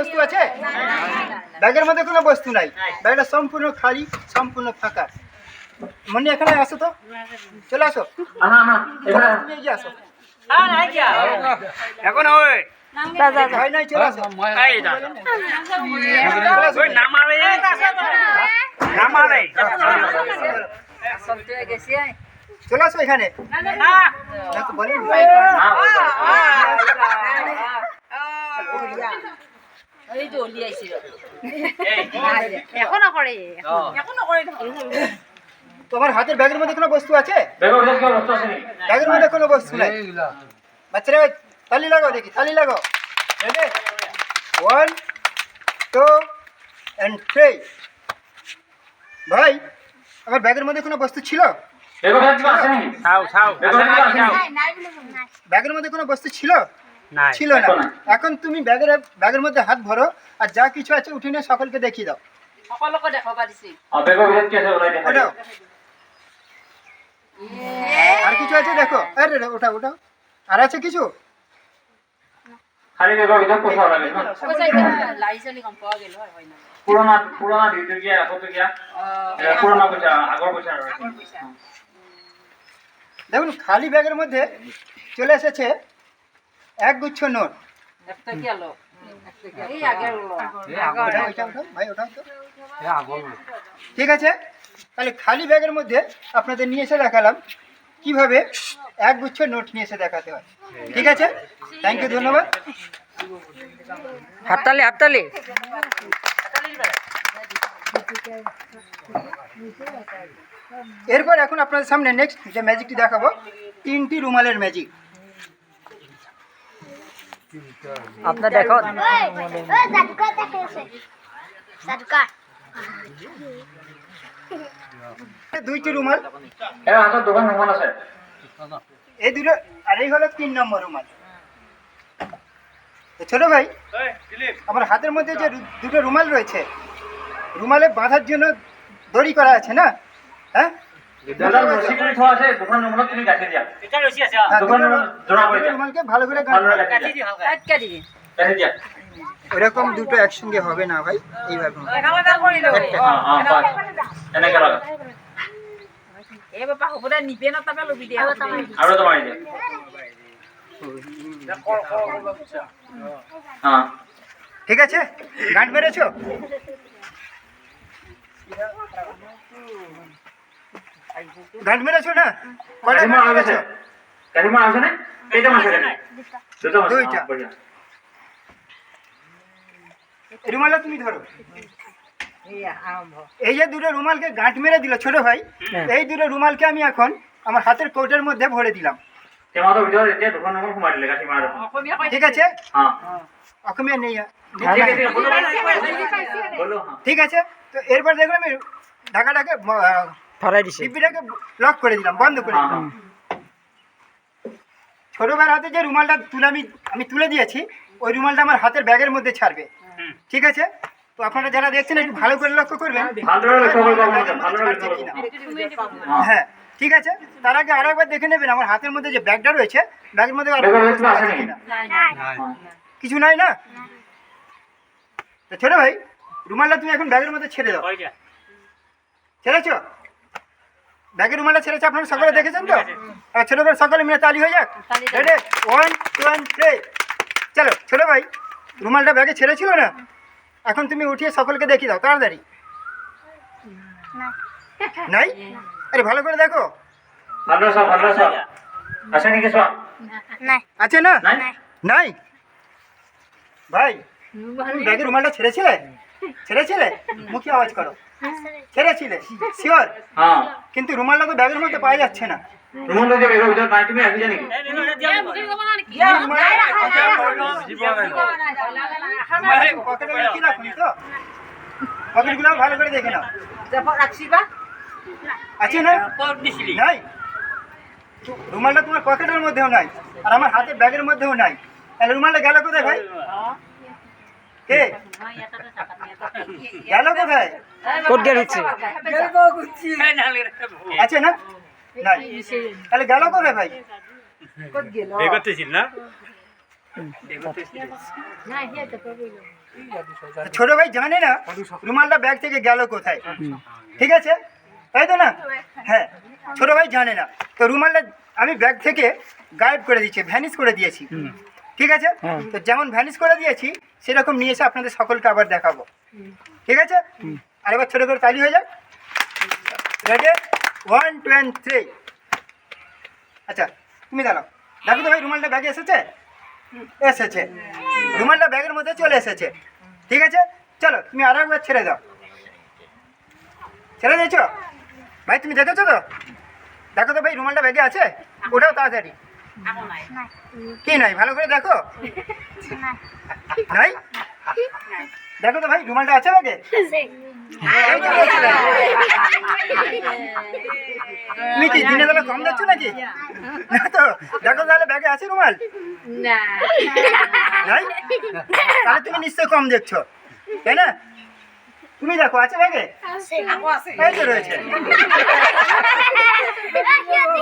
বস্তু আছে? ব্যাগের মধ্যে কোনো বস্তু নাই, ব্যাগটা সম্পূর্ণ খালি, সম্পূর্ণ ফাঁকা। মনি এখানে আসো তো, চলে আসো, তুমি এগিয়ে আসো। এখন ওই ভয় নাই, চলে আসো। চলে আসো এখানে। বলেন তোমার হাতের ব্যাগের মধ্যে কোনো বস্তু আছে? ব্যাগের মধ্যে কোনো বস্তু নাই। বাচ্চারা তালি লাগাও, দেখি তালি লাগাও। 1 2 and 3। ভাই, আমার ব্যাগের মধ্যে কোনো বস্তু ছিল? ব্যাগের মধ্যে কোনো বস্তু ছিল? ছিল না। এখন তুমি ব্যাগের মধ্যে হাত ভরো, আর যা কিছু আছে উঠে নিয়ে সকলকে দেখিয়ে দাও। ওঠাও। আর কিছু আছে দেখো। আরে ওঠাও ওঠাও। আর আছে কিছু? দেখুন, খালি ব্যাগের মধ্যে চলে এসেছে এক গুচ্ছ নোট। ঠিক আছে, তাহলে খালি ব্যাগের মধ্যে আপনাদের নিয়ে এসে দেখালাম কিভাবে এক গুচ্ছ নোট নিয়ে এসে দেখাতে হয়। ঠিক আছে, থ্যাংক ইউ, ধন্যবাদ। হাততালি হাততালি। এরপর এখন আপনাদের সামনে নেক্সট যে ম্যাজিকটি দেখাবো, 3টি রুমালের ম্যাজিক। আপনার দেখো, 2টি রুমাল, এই দুটো, আর এই হলো 3 নম্বর রুমাল। ছোট ভাই, আমার হাতের মধ্যে যে দুটো রুমাল রয়েছে, রুমালে বাঁধার জন্য দড়ি করা আছে না? হ্যাঁ, রুমালকে ভালো করে ওরকম দুটো একসঙ্গে হবে না ভাই, এইভাবে ঠিক আছে। গাঁট মেরেছো? গাঁট মেরেছো না? দুইটা। রুমালটা তুমি ধরো। এই যে দুটো রুমালকে গাঁট মেরে দিল ছোট ভাই, এই দুটো রুমালকে আমি এখন আমার হাতের কোটের মধ্যে ভরে দিলাম। ঠিক আছে, অসমীয়া নেই। ঠিক আছে, তো এরপর দেখলাম আমি ঢাকাটাকে টিপিটাকে লক করে দিলাম, বন্ধ করে দিলাম। ছোট ভাইয়ের হাতে যে রুমালটা আমি তুলে দিয়েছি, ওই রুমালটা আমার হাতের ব্যাগের মধ্যে ছাড়বে। ঠিক আছে, তো আপনারা যারা দেখছেন একটু ভালো করে লক্ষ্য করবেন। হ্যাঁ, ঠিক আছে, তার আগে আরো একবার দেখে নেবেন আমার হাতের মধ্যে যে ব্যাগটা রয়েছে, ব্যাগের মধ্যে কিছু নাই না? ছোট ভাই, রুমালটা তুমি এখন ব্যাগের মধ্যে ছেড়ে দাও। ছেড়েছো? ব্যাগের রুমালটা ছেড়েছে, আপনারা সকলে দেখেছেন তো? ছোট ভাই, সকলে মিলে তালি হয়ে যাক। 1 2 and 3। চলো ছোট ভাই, রুমালটা ব্যাগে ছেড়েছিল না? এখন তুমি উঠিয়ে সকলকে দেখিয়ে দাও তাড়াতাড়ি। নাই? আরে ভালো করে দেখো। আছে না? নাই ভাই, ব্যাগের রুমালটা ছেড়েছিলে? মুখে আওয়াজ করো। ছেড়েছিলে? শিওর? কিন্তু রুমালটা তো ব্যাগের মধ্যে পাওয়া যাচ্ছে না। পকেটগুলো ভালো করে দেখে নাও। আছে না? নাই। রুমালটা তোমার পকেটের মধ্যেও নাই, আর আমার হাতের ব্যাগের মধ্যেও নাই। তাহলে রুমালটা গেল কোথায় ভাই? কে গেল কোথায়? আছে না? নাই। তাহলে গেল কোথায় ভাই? ছোট ভাই জানে না রুমালটা ব্যাগ থেকে গেল কোথায়, ঠিক আছে তাই তো না? হ্যাঁ, ছোট ভাই জানে না, তো রুমালটা আমি ব্যাগ থেকে গায়েব করে দিয়েছি, ভ্যানিশ করে দিয়েছি, ঠিক আছে? তো যেমন ভ্যানিশ করে দিয়েছি সেরকম নিয়ে এসে আপনাদের সকলকে আবার দেখাবো, ঠিক আছে? আর এবার ছোট করে তালি হয়ে যাক। Ready, 1 2 and 3। আচ্ছা তুমি দাঁড়াও, দেখো তো ভাই রুমালটা ব্যাগে এসেছে? এসেছে, রুমালটা ব্যাগের মধ্যে চলে এসেছে, ঠিক আছে? চলো তুমি আরো একবার ছেড়ে দাও। ছেড়ে দিয়েছো ভাই, তুমি দেখেছো তো? দেখো তো ভাই রুমালটা ব্যাগে আছে? ওটাও তাড়াতাড়ি। কি নাই, ভালো করে দেখো। নাই? দেখো তো ভাই রুমালটা আছে ব্যাগে? এই তো রয়েছে ব্যাগে। তুমি কি দিনের বেলা কম দেখছো নাকি? না তো, দেখো তাহলে ব্যাগে আছে রুমাল? নাই? তাহলে তুমি নিশ্চয়ই কম দেখছো, তাই না? তুমি দেখো আছে ব্যাগে? এই তো রয়েছে,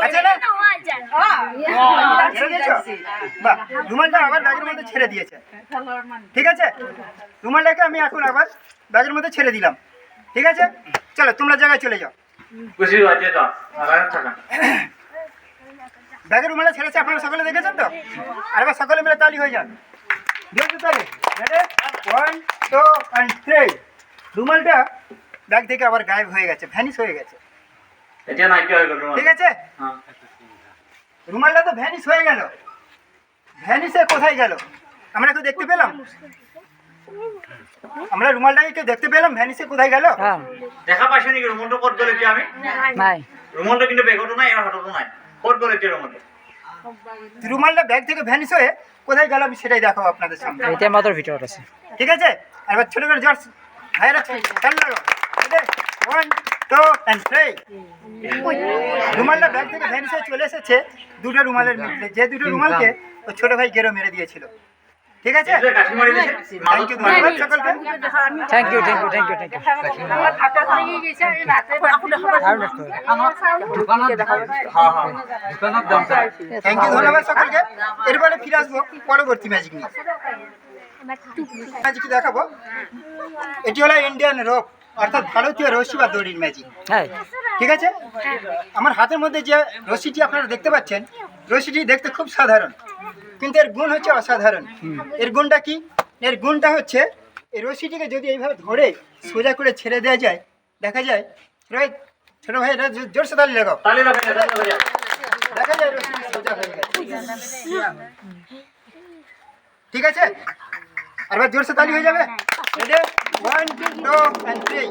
আছে না? ছেড়ে দিয়েছো? বাহ, রুমালটা আবার ব্যাগের মধ্যে ছেড়ে দিয়েছে, ঠিক আছে? রুমালটাকে আমি এখন আবার ব্যাগের মধ্যে ছেড়ে দিলাম, ঠিক আছে? চলো তোমরা জায়গায় চলে যাও। ব্যাগের রুমালটা ছেড়েছে, আপনারা সকলে দেখেছেন তো? আর এবার সকলে মিলে তালি হয়ে যান। দেখতে তালি, 1 2 and 3। রুমালটা ব্যাগ থেকে আবার গায়েব হয়ে গেছে, ভ্যানিশ হয়ে গেছে, ঠিক আছে? রুমালটা তো ভ্যানিশ হয়ে গেল, ভ্যানিশে কোথায় গেল আমরা কেউ দেখতে পেলাম? আমরা রুমালটাকে কেউ দেখতে পেলাম ভ্যানিশে কোথায় গেল? দেখা পাইছো নাকি রুমন্ট কত দলেছি আমি? নাই। রুমন্ট কিন্তু বেগটো নাই আর হাতটো নাই। কত দলেছি রুমন্ট? রুমালটা ব্যাগ থেকে ভ্যানিশ হয়ে কোথায় গেল আমি সেটাই দেখাবো আপনাদের সামনে, এটা মাত্র ভিতর আছে। ঠিক আছে? আর এবার ছোট করে জোর ভাইরা খেল লাগো। 1 2 and 3। রুমালটা ব্যাগ থেকে ভ্যানিশ হয়ে চলে এসেছে দুটো রুমালের মধ্যে, যে দুটো রুমালকে ও ছোট ভাই গেরো মেরে দিয়েছিল, ঠিক আছে? এটা কাঠি মারি দিছে। থ্যাংক ইউ ধন্যবাদ সকলকে। Thank you thank you thank you thank you. হ্যাঁ হ্যাঁ। থ্যাংক ইউ ধন্যবাদ সকলকে। এরপরে ফিরে আসবো পরবর্তী ম্যাজিক নিয়ে। ম্যাজিক দেখাবো, এটি হলো ইন্ডিয়ান রোপ, অর্থাৎ ভারতীয় রশি বা দড়ির ম্যাজিক, হ্যাঁ ঠিক আছে? আমার হাতের মধ্যে যে রশিটি আপনারা দেখতে পাচ্ছেন, রশিটি দেখতে খুব সাধারণ, কিন্তু এর গুণ হচ্ছে অসাধারণ। এর গুণটা কি? এর গুণটা হচ্ছে এই রশিটিকে যদি এইভাবে ধরে সোজা করে ছেড়ে দেওয়া যায়, দেখা যায় ছোট ভাই এটা জোরসে তালি লাগাও, তালি লাগা যায়। দেখা যায় রশিটি সোজা হয়ে গেছে, ঠিক আছে? আর এবার জোরসে তালি হয়ে যাবে। Ready, 1 2 and 3।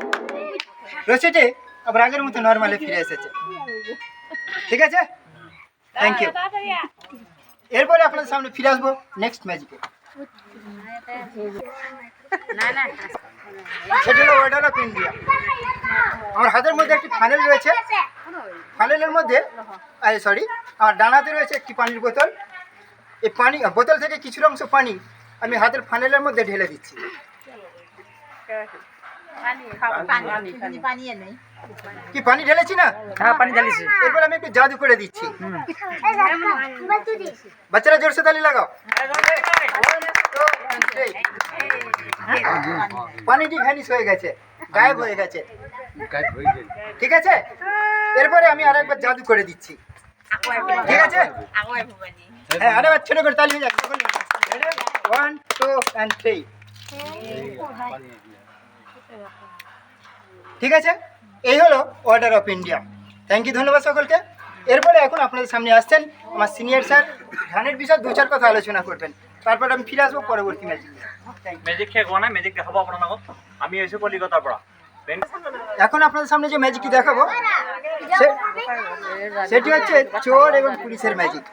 রশিটি আবার আগের মতো নর্মালে ফিরে এসেছে, ঠিক আছে? Thank you. এরপরে আপনাদের সামনে ফিরে আসবো নেক্সট ম্যাজিকে। সেটা হলো ওয়াটার অফ ইন্ডিয়া। আমার হাতের মধ্যে একটি ফানেল রয়েছে, ফানেলের মধ্যে আমার ডানাতে রয়েছে একটি পানির বোতল। এই পানি বোতল থেকে কিছু অংশ পানি আমি হাতের ফানেলের মধ্যে ঢেলে দিচ্ছি। কি পানি ঢেলেছি না? হ্যাঁ পানি ঢালিছি। এরপর আমি একটু জাদু করে দিচ্ছি। বাচ্চারা জোরসে তালি লাগাও। পানিটি ভ্যানিশ হয়ে গেছে, গায়েব হয়ে গেছে, ঠিক আছে? এরপরে আমি আরেকবার জাদু করে দিচ্ছি, ঠিক আছে? হ্যাঁ, আরেকবার ছোট করে তালি হয়ে যাচ্ছে। 1 2 and 3। ঠিক আছে? এই হলো order of India. Thank you ধন্যবাদ সকলকে। এরপরে এখন আপনাদের সামনে আসছেন আমার সিনিয়র স্যার, ধানের বিষয়ে 2-4 কথা আলোচনা করবেন, তারপর আমি ফিরে আসবো পরবর্তী ম্যাজিক। ম্যাজিক শেষ হোৱা নাই, ম্যাজিক দেখাব আপোনাৰ লগত। আমি আহিছোঁ কলিকতাৰ পৰা। এখন আপনাদের সামনে যে ম্যাজিকটি দেখাবো সেটি হচ্ছে চোর এবং পুলিশের ম্যাজিক,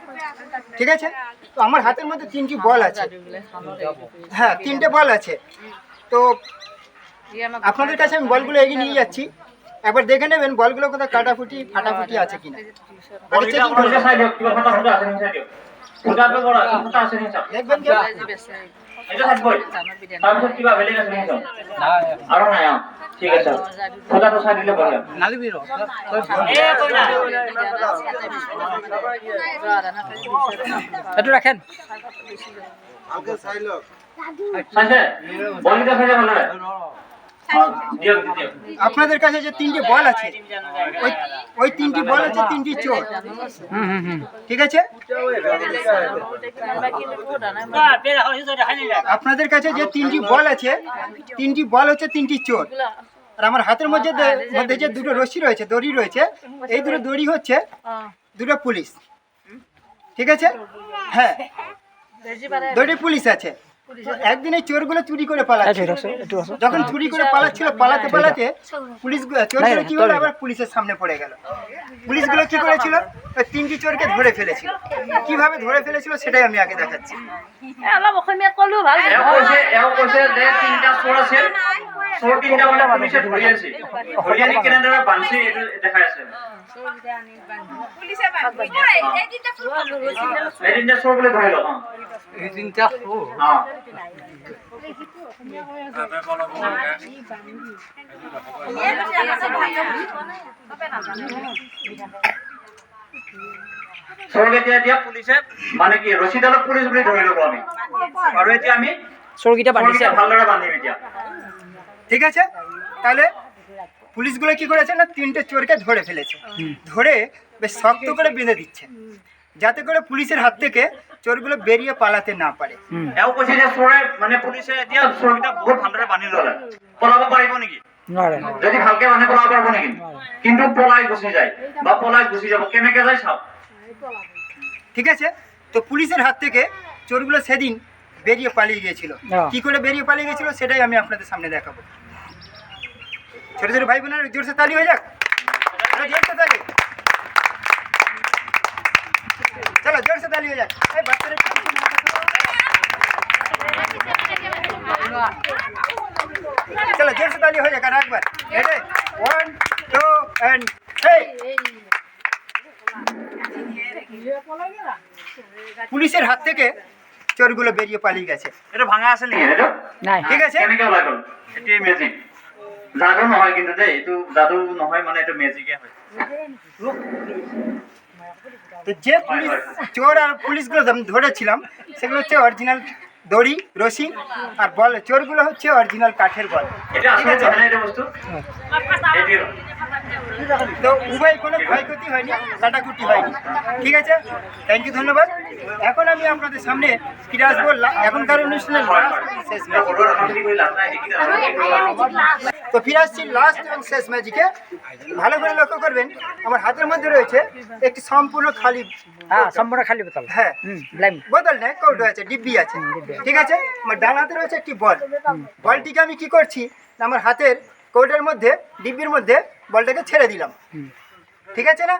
ঠিক আছে? তো আমার হাতের মধ্যে 3টি বল আছে, হ্যাঁ 3টে বল আছে। তো আপনাদের কাছে আমি বলগুলো এগিয়ে নিয়ে যাচ্ছি, একবার দেখে নেবেন বলগুলো কোথাও কাটাফুটি ফাটাফুটি আছে কিনা। দেখবেন কি এটা থাকবই তাৰপিছত কিবা বেলেগ আছে নেকি আৰু নাই ঠিক আছে কথাটো চাই দিলে বঢ়িয়া এইটো ৰাখেন চাইছে বলটা ফেলে বলে দিয়ক দিয়ক আপনাদের কাছে যে 3টি বল আছে ওই 3টি বল আছে 3টি চোর ঠিক আছে আপনাদের কাছে যে 3টি বল আছে 3টি বল হচ্ছে 3টি চোর আর আমার হাতের মধ্যে যে দুটো রশি রয়েছে দড়ি রয়েছে এই দুটো দড়ি হচ্ছে দুটো পুলিশ ঠিক আছে হ্যাঁ দড়ি পুলিশ আছে একদিন এই চোরগুলো চুরি করে পালাচ্ছিল যখন চুরি করে পালাচ্ছিল পালাতে পালাতে পুলিশগুলো চোরগুলো কি হলো আবার পুলিশের সামনে পড়ে গেল পুলিশগুলো কি করেছিল ওই 3টি চোরকে ধরে ফেলেছিল কিভাবে ধরে ফেলেছিল সেটাই আমি আগে দেখাচ্ছি এও কৈছে যে তিনটা চোৰ আছিল চোৰ তিনটা মানে পুলিচে ধৰি আছে ধৰি আনি কেনেদৰে বান্ধি এইটো দেখাই আছে এই তিনটা চোৰ বুলি ধৰি লওক এই তিনটা চোৰ চোৰক এতিয়া পুলিচে মানে কি ৰছীডালত পুলিচ বুলি ধৰি ল'ব আমি আৰু এতিয়া আমি চোরগিটা বান্ধিছে ভালদৰে বান্ধিম এতিয়া ঠিক আছে তাহলে পুলিশগুলো কি করেছে না 3টে চোরকে ধরে ফেলেছে ধরে বেশ শক্ত করে বেঁধে দিচ্ছে যাতে করে পুলিশের হাত থেকে চোরগুলো বেরিয়ে পালাতে না পারে এও কৈছে যে চোৰে মানে পুলিচে এতিয়া চোৰকেইটা বহুত ভালদৰে বান্ধি ল'লে পলাব পাৰিব নেকি নোৱাৰে যদি ভালকে বান্ধি পলাব পাৰিব নেকি কিন্তু পলাই গুচি যায় বা পলাই গুচি যাব কেনেকে যায় চাওক ঠিক আছে তো পুলিশের হাত থেকে চোরগুলো সেদিন বেরিয়ে পালিয়ে গিয়েছিল কি করে বেরিয়ে পালিয়ে গিয়েছিল সেটাই আমি আপনাদের সামনে দেখাবো ছোট ছোট ভাই বোনেরা জোরসে তালি হয়ে যাক জোরসে তালি চলো জোরসে তালি হয়ে যাক এই বাচ্চারা একটু পিছনে হাঁটো। চলো জোরসে তালি হয়ে যাক আর একবার রেডি 1 2 and 3 পুলিশের হাত থেকে চোরগুলো বেরিয়ে পালিয়ে গেছে এটা ভাঙা আছে নেকি এটা নাই ঠিক আছে কেনেকে ওলাই গ'ল এটি মেজিক জাদু নহয় কিন্তু দেই এইটো জাদু নহয় মানে এটা মেজিকে হয় তো যে পুলিশ চোর আর পুলিশগুলো ধরেছিলাম সেগুলো হচ্ছে অরিজিনাল দড়ি রশি আর বল চোরগুলো হচ্ছে অরিজিনাল কাঠের বল এটা আসলে জানা এটা বস্তু এটি তো উভয় কোনো ক্ষয়ক্ষতি হয়নি কাটাকুটি হয়নি ঠিক আছে থ্যাংক ইউ ধন্যবাদ এখন আমি আপনাদের সামনে ফিরে আসবো এখনকার অনুষ্ঠানের শেষ তো ফিরে আসছি লাস্ট এবং শেষ ম্যাজিকে ভালো করে লক্ষ্য করবেন আমার হাতের মধ্যে রয়েছে একটি সম্পূর্ণ খালি হ্যাঁ সম্পূর্ণ খালি বোতল হ্যাঁ ব্ল্যাঙ্ক বোতল নেই কৌটো আছে ডিব্বি আছে ঠিক আছে আমার ডান হাতে রয়েছে একটি বল বলটিকে আমি কি করছি না আমার হাতের কৌটোর মধ্যে ডিব্বির মধ্যে বলটাকে ছেড়ে দিলাম ঠিক আছে না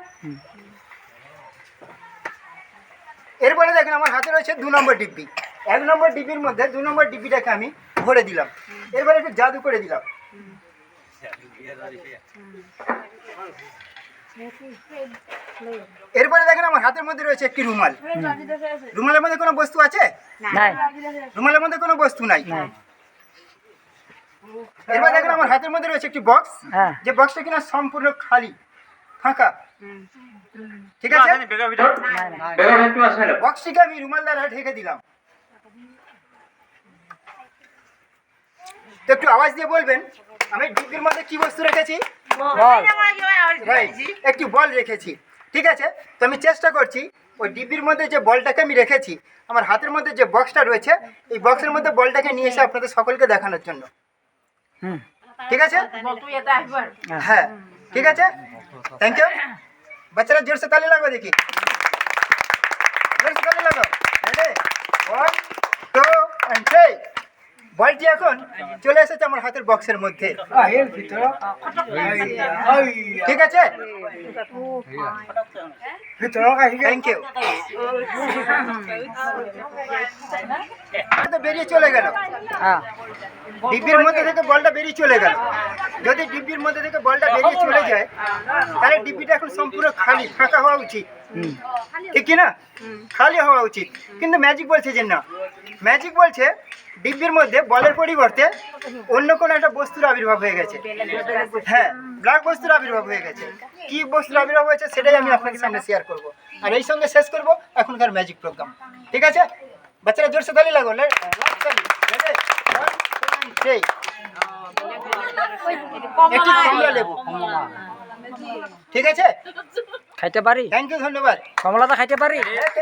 এরপরে দেখেন আমার হাতে রয়েছে 2 নম্বর ডিব্বি 1 নম্বর ডিব্বির মধ্যে 2 নম্বর ডিব্বিটাকে আমি ভরে দিলাম এরপরে একটু জাদু করে দিলাম এরপরে দেখেন আমার হাতের মধ্যে রয়েছে একটি রুমাল রুমালের মধ্যে কোনো বস্তু আছে নাই রুমালের মধ্যে কোনো বস্তু নাই এরপর দেখেন আমার হাতের মধ্যে রয়েছে একটি বক্স হ্যাঁ যে বক্সটা কিনা সম্পূর্ণ খালি ফাঁকা ঠিক আছে বেগার ভিতর বেগার ভিতর আছে না বক্সটিকে আমি রুমাল দ্বারা ঢেকে দিলাম তো একটু আওয়াজ দিয়ে বলবেন আমি ডিব্বির মধ্যে কি বস্তু রেখেছি বল রাইট একটি বল রেখেছি ঠিক আছে তো আমি চেষ্টা করছি ওই ডিব্বির মধ্যে যে বলটাকে আমি রেখেছি আমার হাতের মধ্যে যে বক্সটা রয়েছে এই বক্সের মধ্যে বলটাকে নিয়ে এসে আপনাদের সকলকে দেখানোর জন্য হুম ঠিক আছে হ্যাঁ ঠিক আছে থ্যাংক ইউ বাচ্চারা জোরসে তালি লাগাও দেখি জোরসে তালি লাগাও রেডি 1 2 and 3 বলটি এখন চলে এসেছে আমার হাতের বক্সের মধ্যে ঠিক আছে থ্যাংক ইউ বেরিয়ে চলে গেল হ্যাঁ ডিব্বির মধ্যে থেকে বলটা বেরিয়ে চলে গেল যদি ডিব্বির মধ্যে থেকে বলটা বেরিয়ে চলে যায় তাহলে ডিব্বিটা এখন সম্পূর্ণ খালি ফাঁকা হওয়া উচিত ঠিক কি না খালি হওয়া উচিত কিন্তু ম্যাজিক বলছে যে না ম্যাজিক বলছে ডিব্বির মধ্যে বলের পরিবর্তে অন্য কোনো একটা বস্তুর আবির্ভাব হয়ে গেছে। হ্যাঁ, ব্ল্যাক বস্তুর আবির্ভাব হয়ে গেছে। কি বস্তুর আবির্ভাব হয়েছে সেটাই আমি আপনাদের সামনে শেয়ার করব, আর এই সঙ্গে শেষ করব এখনকার ম্যাজিক প্রোগ্রাম। ঠিক আছে বাচ্চারা, জোরসে তালি লাগো। একটি কমলা লেবু, ঠিক আছে? খাইতে পারি? থ্যাংক ইউ, ধন্যবাদ। কমলাটা খাইতে পারি?